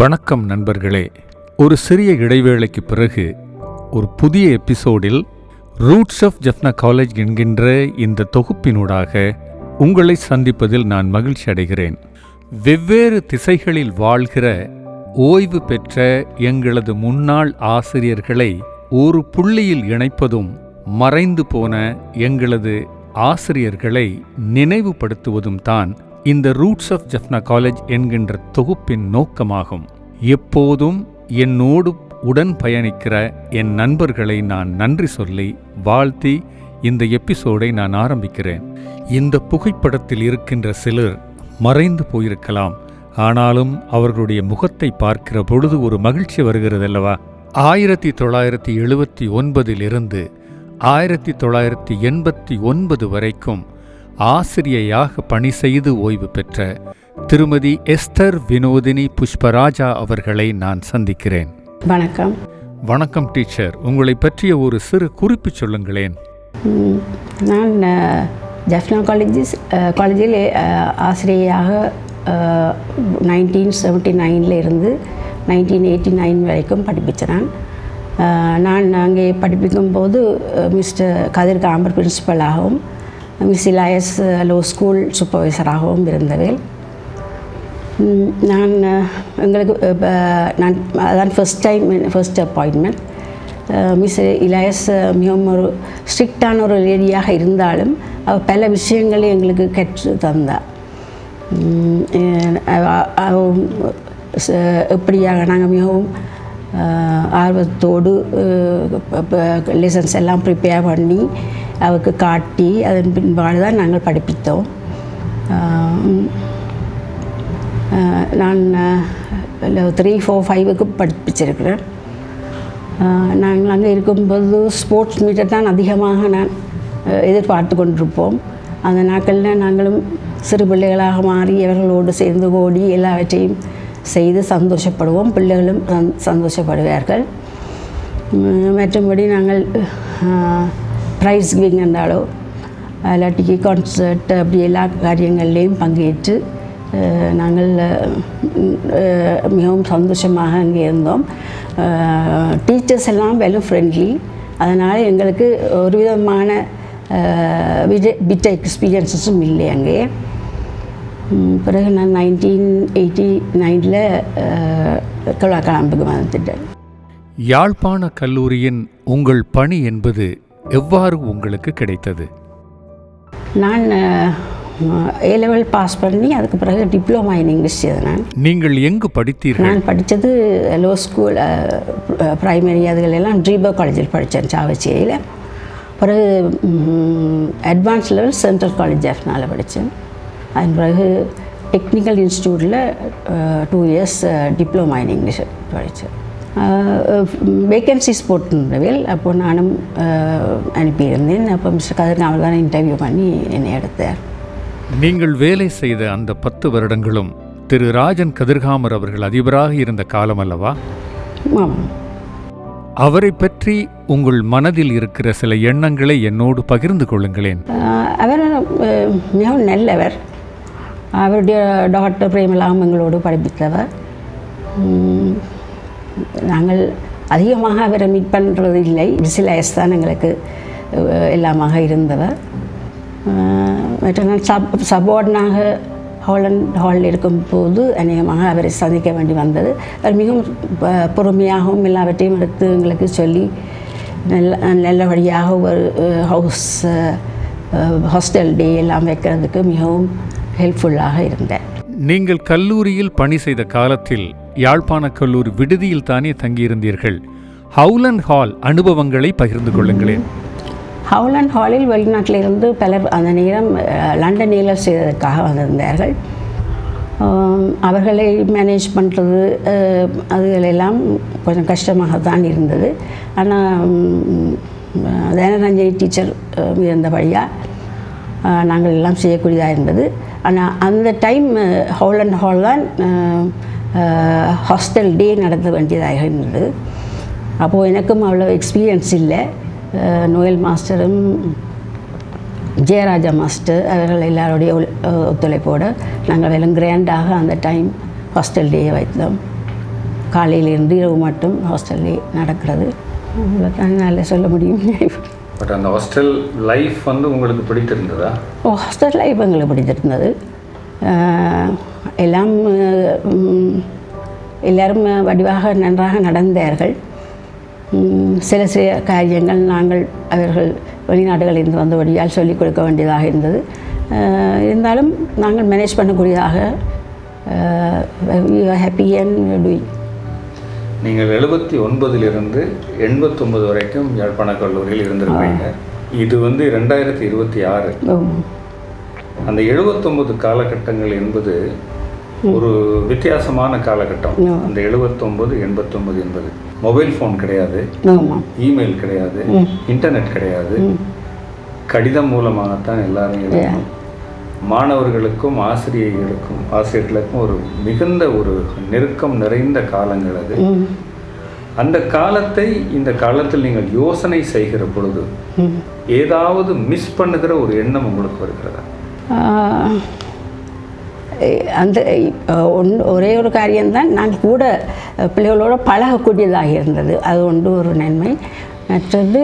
வணக்கம் நண்பர்களே. ஒரு சிறிய இடைவேளைக்கு பிறகு ஒரு புதிய எபிசோடில் ரூட்ஸ் ஆஃப் ஜஃப்னா காலேஜ் என்கின்ற இந்த தொகுப்பினூடாக உங்களை சந்திப்பதில் நான் மகிழ்ச்சி அடைகிறேன். வெவ்வேறு திசைகளில் வாழ்கிற ஓய்வு பெற்ற எங்களது முன்னாள் ஆசிரியர்களை ஒரு புள்ளியில் இணைப்பதும் மறைந்து போன எங்களது ஆசிரியர்களை நினைவுபடுத்துவதும் தான் இந்த ரூட்ஸ் ஆஃப் ஜஃப்னா காலேஜ் என்கின்ற தொகுப்பின் நோக்கமாகும். எப்போதும் என்னோடு உடன் பயணிக்கிற என் நண்பர்களை நான் நன்றி சொல்லி வாழ்த்தி இந்த எபிசோடை நான் ஆரம்பிக்கிறேன். இந்த புகைப்படத்தில் இருக்கின்ற சிலர் மறைந்து போயிருக்கலாம், ஆனாலும் அவர்களுடைய முகத்தை பார்க்கிற பொழுது ஒரு மகிழ்ச்சி வருகிறதல்லவா? 1979 1989 வரைக்கும் ஆசிரியையாக பணி செய்து ஓய்வு பெற்ற திருமதி எஸ்தர் வினோதினி புஷ்பராஜா அவர்களை நான் சந்திக்கிறேன். வணக்கம். வணக்கம் டீச்சர். உங்களை பற்றிய ஒரு சிறு குறிப்பு சொல்லுங்களேன். நான் ஜஃப்னா காலேஜில் ஆசிரியையாக 1979 இருந்து 1989 வரைக்கும் படிப்பித்தேன். நான் அங்கே படிப்பிக்கும்போது மிஸ்டர் கதிர் காம்பர் பிரின்சிபலாகவும் மிஸ் இலாயஸ் லோ ஸ்கூல் சூப்பர்வைசராகவும் இருந்தவேன். நான் அதான் ஃபர்ஸ்ட் அப்பாயின்மெண்ட். மிஸ் இலாயஸ் மிகவும் ஒரு ஸ்ட்ரிக்டான ஒரு லேடியாக இருந்தாலும் அவள் பல விஷயங்களை எங்களுக்கு கற்று தந்தாள். எப்படியாக நாங்கள் மிகவும் ஆர்வத்தோடு லெசன்ஸ் எல்லாம் ப்ரிப்பேர் பண்ணி அவருக்கு காட்டி அதன் பின்பாடு தான் நாங்கள் படிப்பித்தோம். நான் 3, 4, 5க்கு படிப்பிச்சிருக்கிறேன். நாங்கள் அங்கே இருக்கும்போது ஸ்போர்ட்ஸ் மீட்டை தான் அதிகமாக நான் எதிர்பார்த்து கொண்டிருப்போம். அந்த நாட்களில் நாங்களும் சிறு பிள்ளைகளாக மாறி அவர்களோடு சேர்ந்து ஓடி எல்லாவற்றையும் செய்து சந்தோஷப்படுவோம். பிள்ளைகளும் சந்தோஷப்படுவார்கள். மற்றபடி நாங்கள் ப்ரைஸ் கிவிங் என்றாலோ இல்லாட்டிக்கு கான்சர்ட் அப்படி எல்லா காரியங்கள்லேயும் பங்கேற்று நாங்கள் மிகவும் சந்தோஷமாக அங்கே இருந்தோம். டீச்சர்ஸ் எல்லாம் வெல் ஃப்ரெண்ட்லி. அதனால் எங்களுக்கு ஒரு விதமான பிட்ட எக்ஸ்பீரியன்ஸஸும் இல்லை அங்கே. பிறகு நான் 1989 கிளாம்புக்கு வந்துட்டேன். யாழ்ப்பாண கல்லூரியின் உங்கள் பணி என்பது எவ்வாறு உங்களுக்கு கிடைத்தது? நான் A-level பாஸ் பண்ணி அதுக்கு பிறகு டிப்ளமா இன் இங்கிலீஷ் செய்தேன். நீங்கள் எங்கு படித்தீர்கள்? நான் படித்தது லோ ஸ்கூல் ப்ரைமரி அதுகளெல்லாம் ட்ரீபர் காலேஜில் படித்தேன், சாவச்சேரியில். பிறகு அட்வான்ஸ் லெவல் சென்ட்ரல் காலேஜ் ஜஃப்னாவில் படித்தேன். அதன் பிறகு டெக்னிக்கல் இன்ஸ்டியூட்டில் 2 years டிப்ளமா இன் இங்கிலீஷ் படித்தேன். வேக்கன்சிஸ் போட்டிருந்தவில் அப்போ நானும் அனுப்பியிருந்தேன். அப்போ மிஸ்டர் கதிர் அவர் தான் இன்டர்வியூ பண்ணி என்னை எடுத்தார். நீங்கள் வேலை செய்த அந்த 10 வருடங்களும் திரு ராஜன் கதிர்காமர் அவர்கள் அதிபராக இருந்த காலம் அல்லவா? ஆமாம். அவரை பற்றி உங்கள் மனதில் இருக்கிற சில எண்ணங்களை என்னோடு பகிர்ந்து கொள்ளுங்களேன். அவர் மிகவும் நல்லவர். அவருடைய டாக்டர் பிரேமலாம் எங்களோடு படிப்பித்தவர். நாங்கள் அதிகமாக அவரை மீட் பண்ணுறது இல்லை. மிஸ்லாயஸ் தான் எங்களுக்கு எல்லாமாக இருந்தவர். மற்ற நான் சபோர்டனாக ஹாலில் இருக்கும்போது அநேகமாக அவரை சந்திக்க வேண்டி வந்தது. அவர் மிகவும் பொறுமையாகவும் எல்லாவற்றையும் எடுத்து எங்களுக்கு சொல்லி நல்லபடியாக ஒரு ஹாஸ்டல் டே எல்லாம் வைக்கிறதுக்கு மிகவும் ஹெல்ப்ஃபுல்லாக இருந்தேன். நீங்கள் கல்லூரியில் பணி செய்த காலத்தில் யாழ்ப்பாண கல்லூரி விடுதியில் தானே தங்கியிருந்தீர்கள். ஹவுலண்ட் ஹால் அனுபவங்களை பகிர்ந்து கொள்ளுங்களேன். ஹவுலண்ட் ஹாலில் வெளிநாட்டிலிருந்து பலர் அந்த நேரம் லண்டனில் செய்வதற்காக வந்திருந்தார்கள். அவர்களை மேனேஜ் பண்ணுறது அதுகளெல்லாம் கொஞ்சம் கஷ்டமாக தான் இருந்தது. ஆனால் தனரஞ்சனி டீச்சர் இருந்தபடியாக நாங்கள் எல்லாம் செய்யக்கூடியதாக இருந்தது. ஆனால் அந்த டைம் ஹவுலண்ட் ஹால் தான் ஹாஸ்டல் டே நடத்த வேண்டியதாக இருந்தது. அப்போது எனக்கும் அவ்வளோ எக்ஸ்பீரியன்ஸ் இல்லை. நோயல் மாஸ்டரும் ஜெயராஜா மாஸ்டர் அவர்கள் எல்லாருடைய ஒத்துழைப்போடு நாங்கள் வெறும் கிராண்டாக அந்த டைம் ஹாஸ்டல் டேயை வைத்தோம். காலையிலேருந்து இரவு மட்டும் ஹாஸ்டல்லே நடக்கிறது. அவ்வளோதான் நல்லா சொல்ல முடியும். பட் அந்த ஹாஸ்டல் லைஃப் வந்து உங்களுக்கு பிடித்திருந்ததா? ஹாஸ்டல் லைஃப் எங்களுக்கு பிடித்திருந்தது. எல்லாம் எல்லோரும் வடிவாக நன்றாக நடந்தார்கள். சில காரியங்கள் நாங்கள் அவர்கள் வெளிநாடுகளிலிருந்து வந்தபடியால் சொல்லிக் கொடுக்க வேண்டியதாக இருந்தது. இருந்தாலும் நாங்கள் மேனேஜ் பண்ணக்கூடியதாக ஹாப்பி அண்ட் டூயிங். நீங்கள் 79 89 வரைக்கும் யாழ்ப்பாண கல்லூரியில் இருந்திருக்கீங்க. இது வந்து 2026. அந்த 79 காலகட்டங்கள் என்பது ஒரு வித்தியாசமான காலகட்டம். அந்த 79 89 என்பது மொபைல் ஃபோன் கிடையாது, இமெயில் கிடையாது, இன்டர்நெட் கிடையாது, கடிதம் மூலமாகத்தான் எல்லாரும் எழுதணும். மாணவர்களுக்கும் ஆசிரியர்களுக்கும் ஒரு மிகுந்த ஒரு நெருக்கம் நிறைந்த காலங்கள் அது. அந்த காலத்தை இந்த காலத்தில் நீங்கள் யோசனை செய்கிற பொழுது ஏதாவது மிஸ் பண்ணுகிற ஒரு எண்ணம் உங்களுக்கு வருகிறதா? அந்த ஒரே ஒரு காரியம்தான், நாங்கள் கூட பிள்ளைகளோட பழகக்கூடியதாக இருந்தது. அது ஒன்று ஒரு நன்மை. மற்றது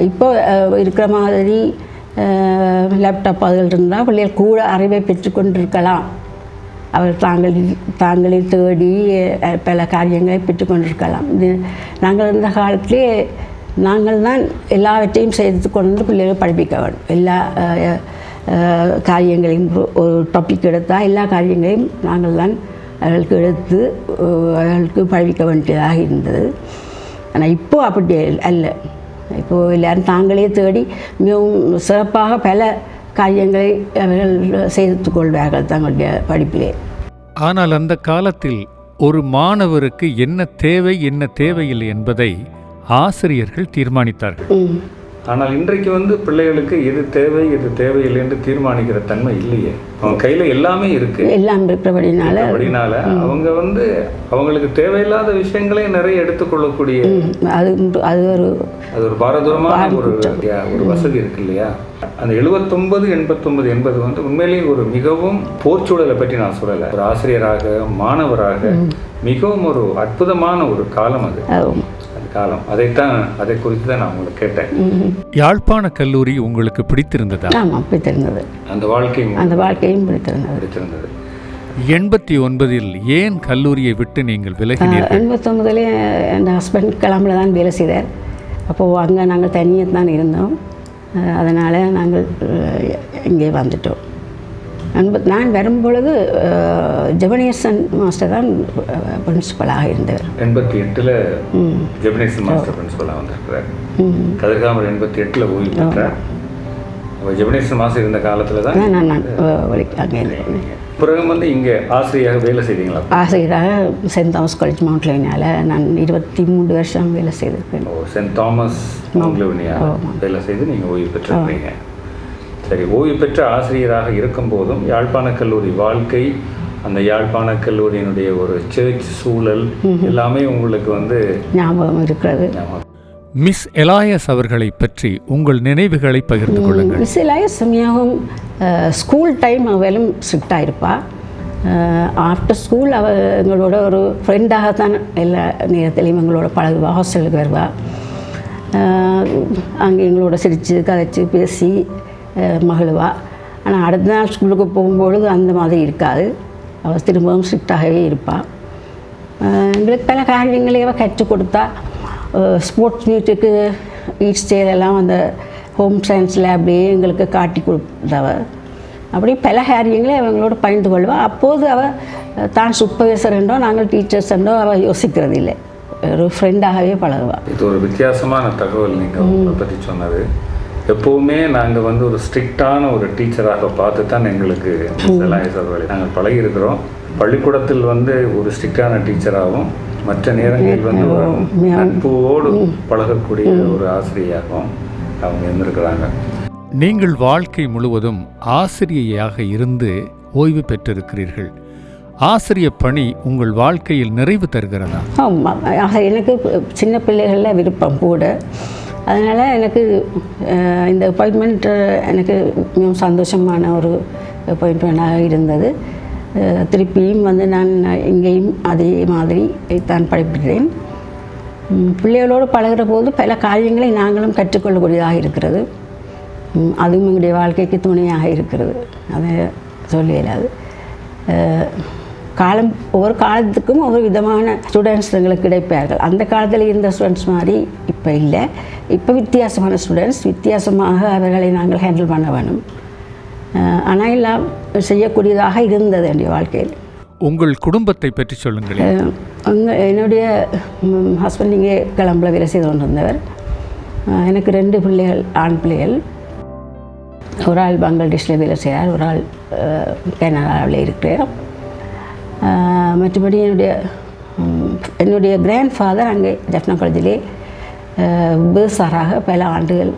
இப்போ இருக்கிற மாதிரி லேப்டாப் அதுகள் இருந்தால் பிள்ளைகள் கூட அறிவை பெற்றுக்கொண்டிருக்கலாம். அவர் தாங்களே தேடி பல காரியங்களை பெற்றுக்கொண்டிருக்கலாம். நாங்கள் இந்த காலத்திலே நாங்கள் தான் எல்லாவற்றையும் செய்து கொண்டு பிள்ளைகளை படிப்பிக்க வேண்டும். எல்லா காரியங்களையும் ஒரு டாபிக் எடுத்தால் எல்லா காரியங்களையும் நாங்கள் தான் அவர்களுக்கு எடுத்து அவர்களுக்கு படிப்பிக்க வேண்டியதாக இருந்தது. ஆனால் இப்போது அப்படி அல்ல. இப்போது எல்லோரும் தாங்களே தேடி மிகவும் சிறப்பாக பல காரியங்களை அவர்கள் செய்து கொள்வார்கள் தங்களுடைய படிப்பிலே. ஆனால் அந்த காலத்தில் ஒரு மாணவருக்கு என்ன தேவை என்ன தேவையில்லை என்பதை ஆசிரியர்கள் தீர்மானித்தார்கள். ஆனால் இன்றைக்கு வந்து பிள்ளைகளுக்கு எது தேவை எது தேவையில்லை என்று தீர்மானிக்கிற தன்மை இல்லையே. அவங்க கையில் எல்லாமே இருக்கு, எல்லாம் இருக்கிறபடினால அவங்க வந்து அவங்களுக்கு தேவையில்லாத விஷயங்களே நிறைய எடுத்துக்கொள்ளக்கூடிய அது ஒரு பாரதூரமான ஒரு வசதி இருக்கு இல்லையா? அந்த 79 89 என்பது வந்து உண்மையிலேயே ஒரு மிகவும் போர்ச்சூழலை பற்றி நான் சொல்லலை, ஒரு ஆசிரியராக மாணவராக மிகவும் ஒரு அற்புதமான ஒரு காலம் அது காலம். அதை குறித்து தான் நான் உங்களுக்கு கேட்டேன். யாழ்ப்பாண கல்லூரி உங்களுக்கு பிடித்திருந்ததா? ஆமாம், பிடித்திருந்தது. அந்த வாழ்க்கையும் பிடித்திருந்தது. 89 ஏன் கல்லூரியை விட்டு நீங்கள் விலகினீர்கள்? 89 என் ஹஸ்பண்ட் கிளம்புல தான் வேலை செய்தார். அப்போது அங்கே நாங்கள் தனியாக தான் இருந்தோம். அதனால் நாங்கள் இங்கே வந்துட்டோம். நான் வரும்பொழுது ஜெபனேசன் மாஸ்டர் தான் பிரின்சிபலாக இருந்தவர். 88 ஜெபனேசன் மாஸ்டர் பிரின்சிபலாக வந்திருக்கிறார். கதிர்காமர் 88 ஓய்வு பெற்றார். ஜெபனேசன் மாஸ்டர் இருந்த காலத்தில் தான் நான் அங்கே பிறகு வந்து இங்கே ஆசிரியராக வேலை செய்தீங்களா? ஆசிரியராக சென்ட் தாமஸ் காலேஜ் மவுண்ட் லெவனியால் நான் 23 வருஷம் வேலை செய்திருக்கேன். சென்ட் தாமஸ் மவுண்ட் லெவனியால் வேலை செய்து நீங்கள் ஓய்வு பெற்றிருக்கீங்க. சரி, ஓய்வு பெற்ற ஆசிரியராக இருக்கும்போதும் யாழ்ப்பாண கல்லூரி வாழ்க்கை, அந்த யாழ்ப்பாண கல்லூரியினுடைய ஒரு சர்ச் சூழல் எல்லாமே உங்களுக்கு வந்து ஞாபகம் இருக்கிறது. மிஸ் எலாயஸ் அவர்களை பற்றி உங்கள் நினைவுகளை பகிர்ந்து கொள்ளுங்கள். மிஸ் எலாயஸ் மிகவும் ஸ்கூல் டைம் அவளும் ஸ்ட்ரிக்டாக இருப்பாள். ஆஃப்டர் ஸ்கூல் அவள் எங்களோட ஒரு ஃப்ரெண்டாக தான் எல்லா நேரத்திலையும் எங்களோட பழகுவாள். ஹாஸ்டலுக்கு வருவாள். அங்கே எங்களோட சிரித்து கதைச்சி பேசி மகிழ்வா. ஆனால் அடுத்த நாள் ஸ்கூலுக்கு போகும்பொழுது அந்த மாதிரி இருக்காது. அவள் திரும்பவும் ஸ்ட்ரிக்டாகவே இருப்பாள். எங்களுக்கு பல காரியங்களையும் அவள் கற்றுக் கொடுத்தா. ஸ்போர்ட்ஸ் மீட்டுக்கு ஈச் ஸ்டேலெல்லாம் அந்த ஹோம் சயின்ஸில் அப்படியே எங்களுக்கு காட்டி கொடுத்தவ. அப்படி பல காரியங்களை அவங்களோட பகிர்ந்து கொள்வாள். அப்போது அவள் தான் சூப்பர்வைசர் என்றோ நாங்கள் டீச்சர்ஸ் என்றோ அவள் யோசிக்கிறது இல்லை, ஒரு ஃப்ரெண்டாகவே பழகுவாள். இது ஒரு வித்தியாசமான தகவல் நீங்கள் உங்களை பற்றி சொன்னது. எப்போவுமே நாங்கள் வந்து ஒரு ஸ்ட்ரிக்டான ஒரு டீச்சராக பார்த்து தான் எங்களுக்கு நாங்கள் பழகியிருக்கிறோம். பள்ளிக்கூடத்தில் வந்து ஒரு ஸ்ட்ரிக்டான டீச்சராகவும் மற்ற நேரங்களில் வந்து ஒரு நட்போடு பழகக்கூடிய ஒரு ஆசிரியராகவும் அவங்க இருந்திருக்கிறாங்க. நீங்கள் வாழ்க்கை முழுவதும் ஆசிரியையாக இருந்து ஓய்வு பெற்றிருக்கிறீர்கள். ஆசிரிய பணி உங்கள் வாழ்க்கையில் நிறைவு தருகிறதா? ஆமாம், எனக்கு சின்ன பிள்ளைகளில் விருப்பம் கூட. அதனால் எனக்கு இந்த அப்பாயின்மெண்ட் எனக்கு மிகவும் சந்தோஷமான ஒரு அப்பாயின்மெண்ட்டாக இருந்தது. திருப்பியும் வந்து நான் இங்கேயும் அதே மாதிரி தான் படிப்பிக்கிறேன். பிள்ளைகளோடு பழகிற போது பல காரியங்களை நாங்களும் கற்றுக்கொள்ளக்கூடியதாக இருக்கிறது. அதுவும் எங்களுடைய வாழ்க்கைக்கு துணையாக இருக்கிறது. அதை சொல்ல இயலாது. ஒவ்வொரு காலத்துக்கும் ஒவ்வொரு விதமான ஸ்டூடெண்ட்ஸ் எங்களுக்கு கிடைப்பார்கள். அந்த காலத்தில் இருந்த ஸ்டூடெண்ட்ஸ் மாதிரி இப்போ இல்லை. இப்போ வித்தியாசமான ஸ்டூடெண்ட்ஸ், வித்தியாசமாக அவர்களை நாங்கள் ஹேண்டில் பண்ண வேணும். ஆனால் எல்லாம் செய்யக்கூடியதாக இருந்தது என்னுடைய வாழ்க்கையில். உங்கள் குடும்பத்தை பற்றி சொல்லுங்களேன். என்னுடைய ஹஸ்பண்ட் இங்கே கிளம்புல வேலை செய்து கொண்டிருந்தவர். எனக்கு 2 பிள்ளைகள், ஆண் பிள்ளைகள். ஒரு ஆள் பங்களாதேஷில் வேலை செய்கிறார், ஒரு ஆள் கனடாவில் இருக்கிறார். மற்றபடி என்னுடைய கிராண்ட் ஃபாதர் அங்கே ஜஃப்னா காலேஜிலே பேர்சாராக பல ஆண்டுகள்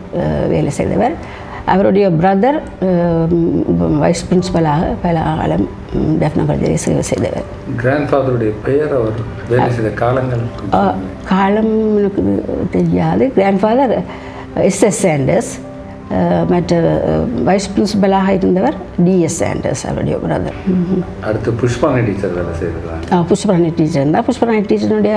வேலை செய்தவர். அவருடைய பிரதர் வைஸ் பிரின்சிபலாக பல காலம் ஜஃப்னா காலேஜிலே சேவை செய்தவர். கிராண்ட் ஃபாதருடைய பெயர், அவர் வேலை செய்த காலம் எனக்கு தெரியாது. Grand father S.S. சாண்டர்ஸ், மற்ற வைஸ் பிரின்சிபலாக இருந்தவர் D.S. சாண்டர்ஸ் அவருடைய பிரதர். அடுத்து புஷ்பராணி டீச்சர் வேலை செய்திருக்காங்க. புஷ்பராணி டீச்சர் இருந்தால் புஷ்பராணி டீச்சருடைய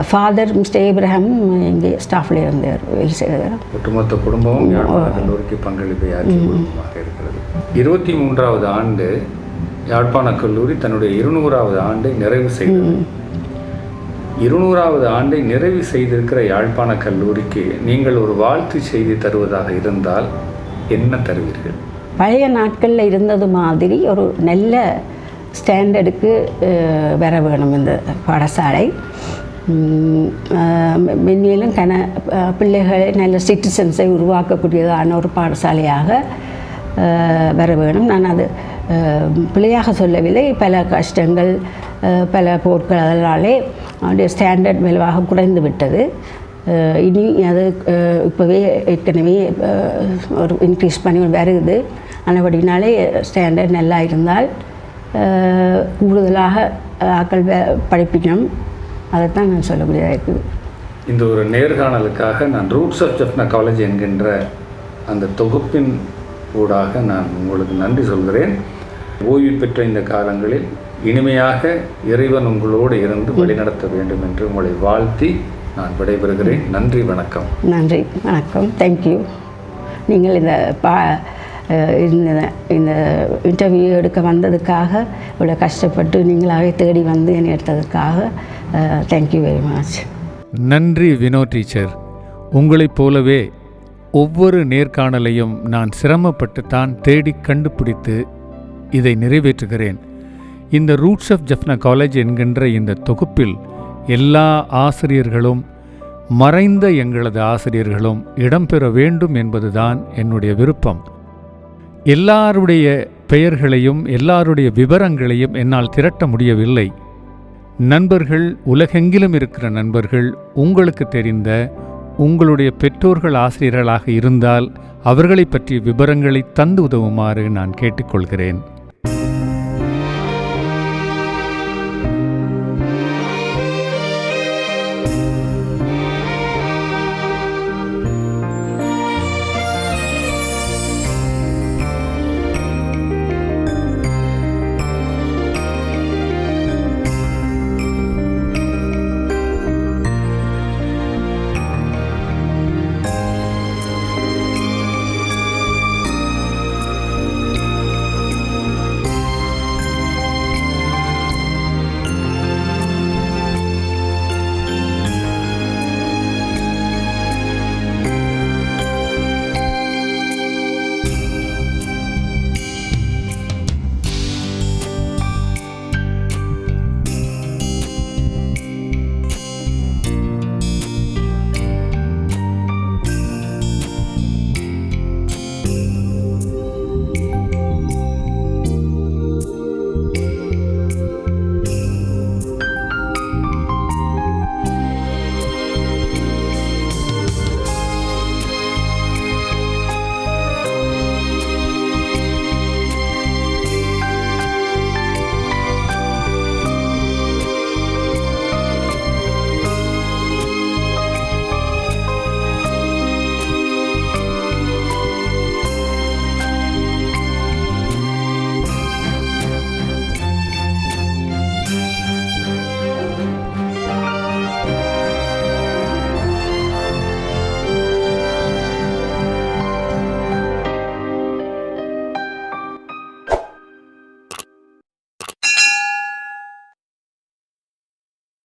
ஃபாதர் மிஸ்டர் ஏப்ரஹாம் இங்கே ஸ்டாஃபில் இருந்தவர், வேலை செய்தவர். ஒட்டுமொத்த குடும்பமும் யாழ்ப்பாண கல்லூரிக்கு பங்களிப்பை ஆற்றிய குடும்பமாக இருக்கிறது. 23வது ஆண்டு யாழ்ப்பாண கல்லூரி தன்னுடைய 200வது ஆண்டை நிறைவு செய்தது. 200வது ஆண்டை நிறைவு செய்திருக்கிற யாழ்ப்பாண கல்லூரிக்கு நீங்கள் ஒரு வாழ்த்து செய்தி தருவதாக இருந்தால் என்ன தருவீர்கள்? பழைய நாட்களில் இருந்தது மாதிரி ஒரு நல்ல ஸ்டாண்டர்டுக்கு வர வேணும் இந்த பாடசாலை. மென்மேலும் பிள்ளைகளை நல்ல சிட்டிசன்ஸை உருவாக்கக்கூடியதான ஒரு பாடசாலையாக வர வேணும். நான் அது பிள்ளையாக சொல்லவில்லை. பல கஷ்டங்கள், பல போர்கள் அதனாலே அவருடைய ஸ்டாண்டர்ட் மெதுவாக குறைந்து விட்டது. இனி அது இப்போவே ஏற்கனவே ஒரு இன்க்ரீஸ் பண்ணி வருது. ஆனபடினாலே ஸ்டாண்டர்ட் நல்லா இருந்தால் கூடுதலாக ஆக்கள் படிப்பிக்கணும். அதைத்தான் நான் சொல்லக்கூடியதாக இருக்குது. இந்த ஒரு நேர்காணலுக்காக நான் ரூட்ஸ் ஆஃப் ஜஃப்னா காலேஜ் என்கின்ற அந்த தொகுப்பின் ஊடாக நான் உங்களுக்கு நன்றி சொல்கிறேன். ஓய்வு பெற்ற இந்த காலங்களில் இனிமையாக இறைவன் உங்களோடு இருந்து வழிநடத்த வேண்டும் என்று உங்களை வாழ்த்தி நான் விடைபெறுகிறேன். நன்றி, வணக்கம். நன்றி, வணக்கம். தேங்க்யூ. நீங்கள் இந்த இன்டர்வியூ எடுக்க வந்ததுக்காக, இவ்வளோ கஷ்டப்பட்டு நீங்களாகவே தேடி வந்து என்னை எடுத்ததுக்காக தேங்க்யூ வெரி மச். நன்றி வினோ டீச்சர். உங்களைப் போலவே ஒவ்வொரு நேர்காணலையும் நான் சிரமப்பட்டு தான் தேடி கண்டுபிடித்து இதை நிறைவேற்றுகிறேன். இந்த ரூட்ஸ் ஆஃப் ஜஃப்னா காலேஜ் என்கின்ற இந்த தொகுப்பில் எல்லா ஆசிரியர்களும், மறைந்த எங்களது ஆசிரியர்களும் இடம்பெற வேண்டும் என்பதுதான் என்னுடைய விருப்பம். எல்லாருடைய பெயர்களையும் எல்லாருடைய விவரங்களையும் என்னால் திரட்ட முடியவில்லை. நண்பர்கள், உலகெங்கிலும் இருக்கிற நண்பர்கள், உங்களுக்கு தெரிந்த உங்களுடைய பெற்றோர்கள் ஆசிரியர்களாக இருந்தால் அவர்களை பற்றிய விவரங்களை தந்து உதவுமாறு நான் கேட்டுக்கொள்கிறேன்.